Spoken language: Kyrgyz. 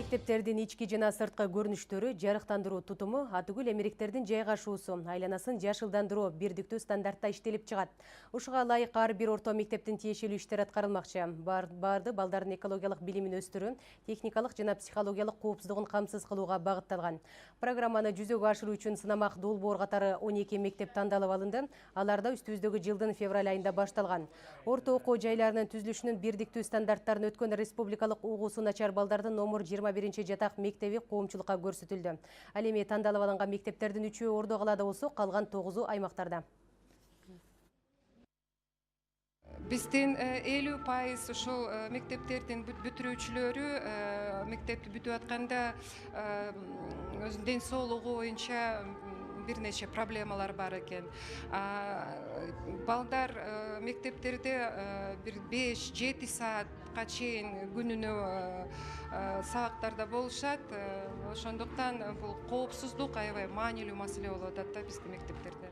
Мектептердин ички жана сырткы көрүнүштөрү, жарыктандыруу тутуму, атүгүл эмеректердин жайгашуусу, айланасын жашылдандыруу бирдиктүү стандартта иштелип чыгат. Ушуга ылайык ар бир орто мектептин тиешелүү иштери аткарылмакчы. Барды балдардын экологиялык билимин өстүрүү, техникалык жана психологиялык коопсуздугун камсыз кылууга багытталган. Программаны жүзөгө ашыруу үчүн сынамак Долбоор катары 12 мектеп тандалып алынды. Аларда үстүбүздөгү жылдын февраль айында башталган. Орто окуу жайларынын түзүлүшүнүн бирдиктүү стандарттарын өткөн республикалык угуусу начар балдардын номер 21 жатак мектеби коомчулукка көрсөтүлдү. Ал эми тандалып алынган мектептердин 3-өө Ордо калаада болсо, калган 9-у аймактарда. Биздин 50% ушул мектептердин бүтүрүүчүлөрү мектепти бүтүп атканда өзүнүн ден соолугу боюнча бир нече проблемалар бар экен. Балдар мектептерде бир 5-7 саатка чейин күнүнө сабактарда болушат. Ошондуктан бул коопсуздук аябай маанилүү маселе болуп атат да биздин мектептерде.